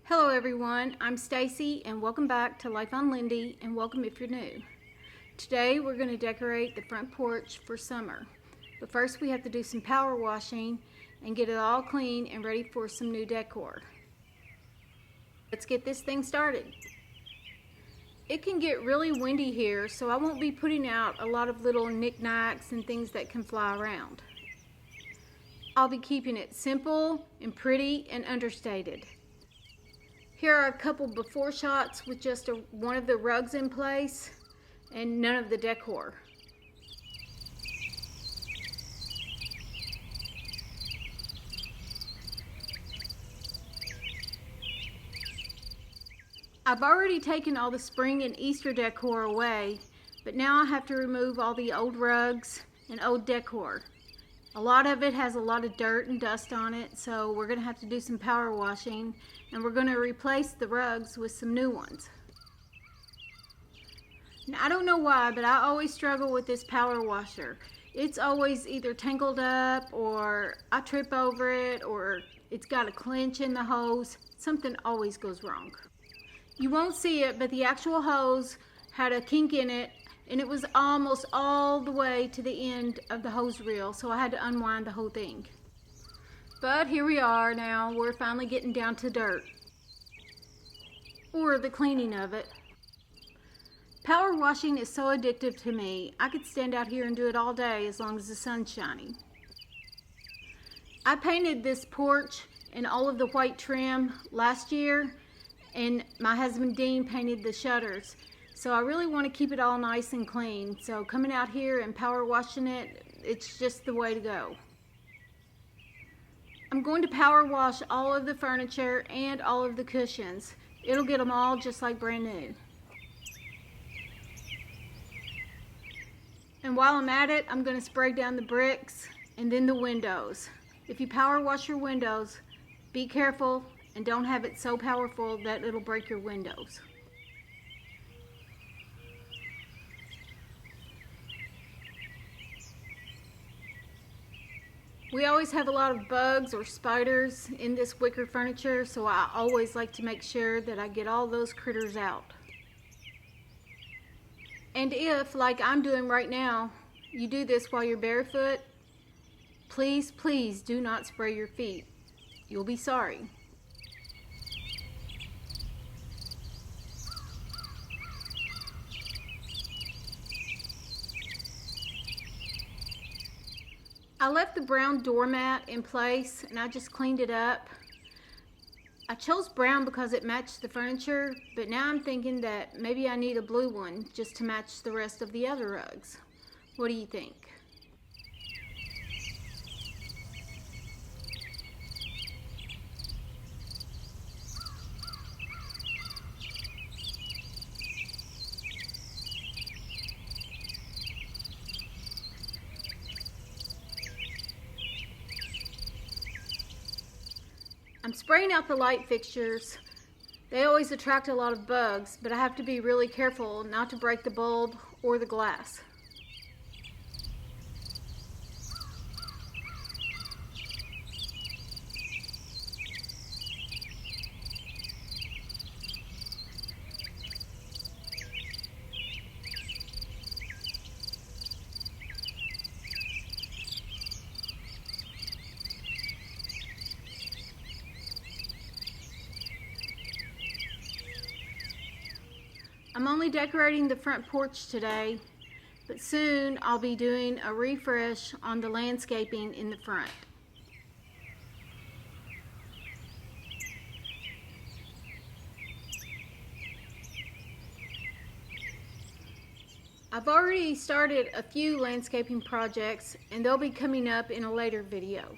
Hello everyone, I'm Stacy and welcome back to Life on Lindy, and welcome if you're new. Today we're going to decorate the front porch for summer. But first we have to do some power washing and get it all clean and ready for some new decor. Let's get this thing started. It can get really windy here, so I won't be putting out a lot of little knickknacks and things that can fly around. I'll be keeping it simple and pretty and understated. Here are a couple before shots with just one of the rugs in place and none of the decor. I've already taken all the spring and Easter decor away, but now I have to remove all the old rugs and old decor. A lot of it has a lot of dirt and dust on it, so we're going to have to do some power washing, and we're going to replace the rugs with some new ones. Now, I don't know why, but I always struggle with this power washer. It's always either tangled up, or I trip over it, or it's got a clench in the hose. Something always goes wrong. You won't see it, but the actual hose had a kink in it, and it was almost all the way to the end of the hose reel, so I had to unwind the whole thing. But here we are now. We're finally getting down to dirt, or the cleaning of it. Power washing is so addictive to me. I could stand out here and do it all day as long as the sun's shining. I painted this porch and all of the white trim last year, and my husband Dean painted the shutters. So I really want to keep it all nice and clean. So coming out here and power washing it, it's just the way to go. I'm going to power wash all of the furniture and all of the cushions. It'll get them all just like brand new. And while I'm at it, I'm going to spray down the bricks and then the windows. If you power wash your windows, be careful and don't have it so powerful that it'll break your windows. We always have a lot of bugs or spiders in this wicker furniture, so I always like to make sure that I get all those critters out. And if, like I'm doing right now, you do this while you're barefoot, please, please do not spray your feet. You'll be sorry. I left the brown doormat in place and I just cleaned it up. I chose brown because it matched the furniture, but now I'm thinking that maybe I need a blue one just to match the rest of the other rugs. What do you think? I'm spraying out the light fixtures. They always attract a lot of bugs, but I have to be really careful not to break the bulb or the glass. I'm only decorating the front porch today, but soon I'll be doing a refresh on the landscaping in the front. I've already started a few landscaping projects, and they'll be coming up in a later video.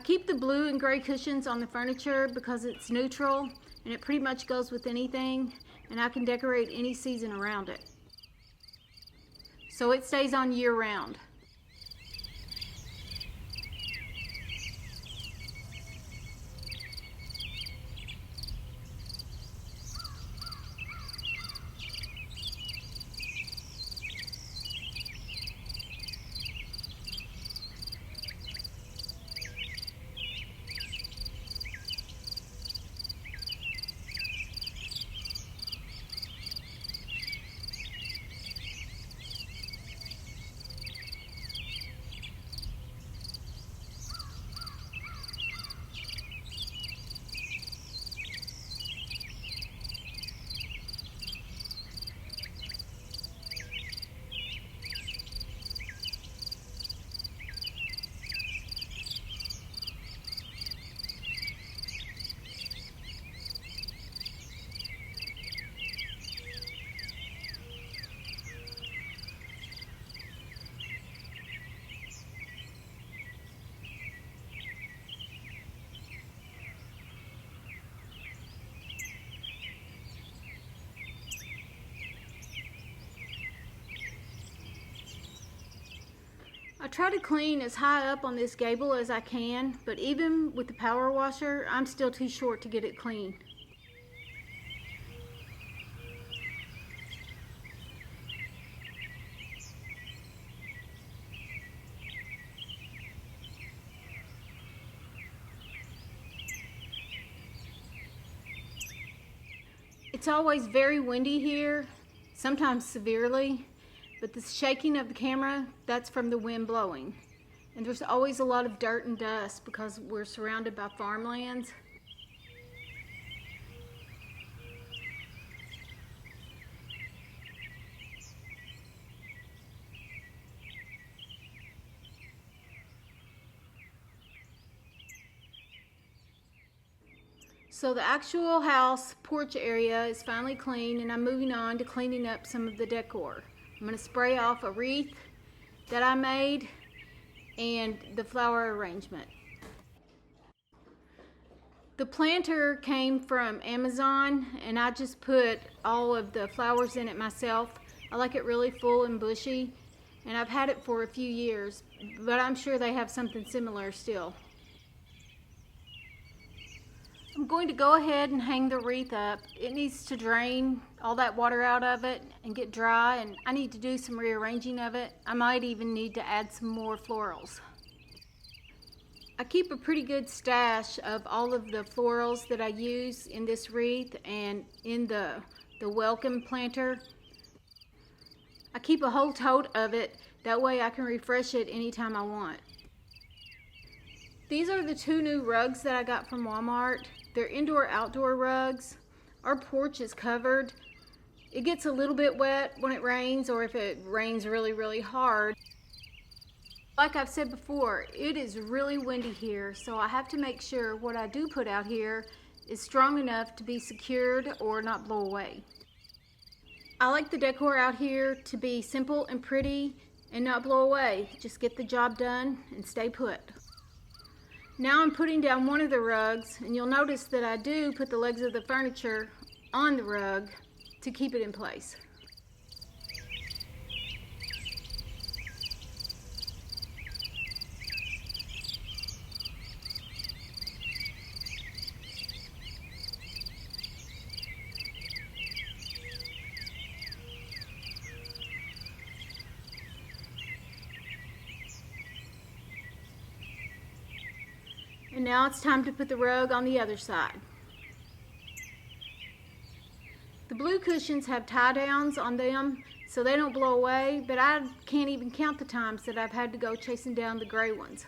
I keep the blue and gray cushions on the furniture because it's neutral and it pretty much goes with anything, and I can decorate any season around it. So it stays on year round. I try to clean as high up on this gable as I can, but even with the power washer, I'm still too short to get it clean. It's always very windy here, sometimes severely. But the shaking of the camera, that's from the wind blowing. And there's always a lot of dirt and dust because we're surrounded by farmlands. So the actual house porch area is finally clean, and I'm moving on to cleaning up some of the decor. I'm going to spray off a wreath that I made and the flower arrangement. The planter came from Amazon, and I just put all of the flowers in it myself. I like it really full and bushy, and I've had it for a few years, but I'm sure they have something similar still. I'm going to go ahead and hang the wreath up. It needs to drain all that water out of it and get dry, and I need to do some rearranging of it. I might even need to add some more florals. I keep a pretty good stash of all of the florals that I use in this wreath and in the welcome planter. I keep a whole tote of it, that way I can refresh it anytime I want. These are the 2 new rugs that I got from Walmart. They're indoor-outdoor rugs. Our porch is covered. It gets a little bit wet when it rains, or if it rains really, really hard. Like I've said before, it is really windy here, so I have to make sure what I do put out here is strong enough to be secured or not blow away. I like the decor out here to be simple and pretty and not blow away. Just get the job done and stay put. Now I'm putting down one of the rugs, and you'll notice that I do put the legs of the furniture on the rug to keep it in place. And now it's time to put the rug on the other side. The blue cushions have tie downs on them so they don't blow away, but I can't even count the times that I've had to go chasing down the gray ones.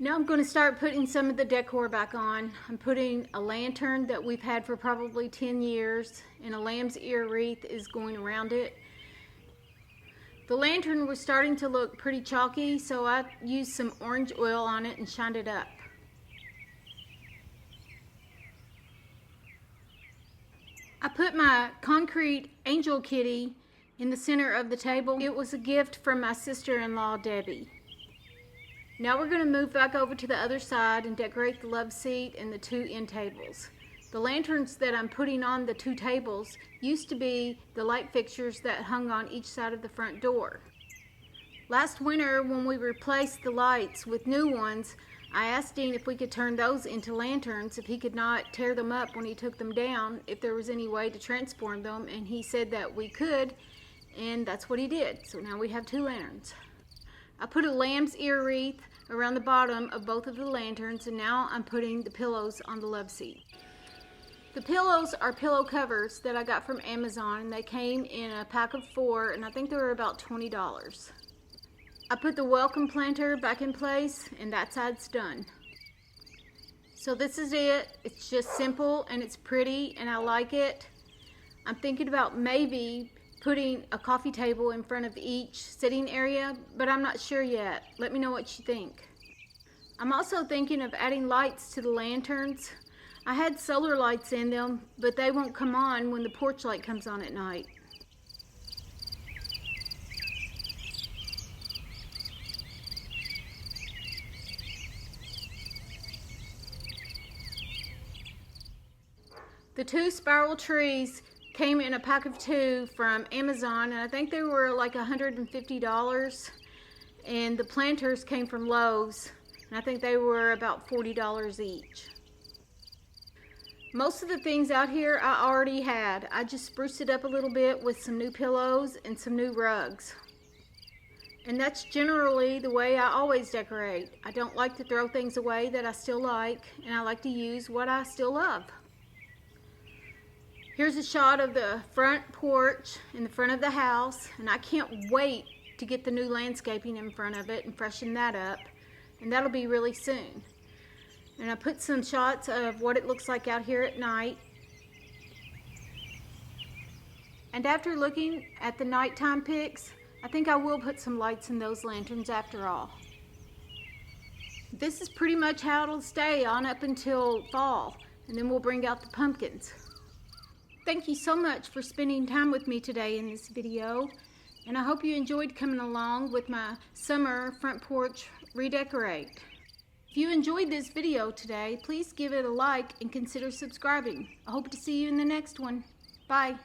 Now I'm going to start putting some of the decor back on. I'm putting a lantern that we've had for probably 10 years, and a lamb's ear wreath is going around it. The lantern was starting to look pretty chalky, so I used some orange oil on it and shined it up. I put my concrete angel kitty in the center of the table. It was a gift from my sister-in-law, Debbie. Now we're going to move back over to the other side and decorate the love seat and the two end tables. The lanterns that I'm putting on the two tables used to be the light fixtures that hung on each side of the front door. Last winter, when we replaced the lights with new ones, I asked Dean if we could turn those into lanterns, if he could not tear them up when he took them down, if there was any way to transform them, and he said that we could, and that's what he did. So now we have two lanterns. I put a lamb's ear wreath around the bottom of both of the lanterns, and now I'm putting the pillows on the love seat. The pillows are pillow covers that I got from Amazon, and they came in a pack of 4, and I think they were about $20. I put the welcome planter back in place, and that side's done. So this is it. It's just simple and it's pretty and I like it. I'm thinking about maybe putting a coffee table in front of each sitting area, but I'm not sure yet. Let me know what you think. I'm also thinking of adding lights to the lanterns. I had solar lights in them, but they won't come on when the porch light comes on at night. The two spiral trees came in a pack of 2 from Amazon, and I think they were like $150. And the planters came from Lowe's, and I think they were about $40 each. Most of the things out here I already had. I just spruced it up a little bit with some new pillows and some new rugs. And that's generally the way I always decorate. I don't like to throw things away that I still like, and I like to use what I still love. Here's a shot of the front porch in the front of the house, and I can't wait to get the new landscaping in front of it and freshen that up, and that'll be really soon. And I put some shots of what it looks like out here at night. And after looking at the nighttime pics, I think I will put some lights in those lanterns after all. This is pretty much how it'll stay on up until fall, and then we'll bring out the pumpkins. Thank you so much for spending time with me today in this video, and I hope you enjoyed coming along with my summer front porch redecorate. If you enjoyed this video today, please give it a like and consider subscribing. I hope to see you in the next one. Bye.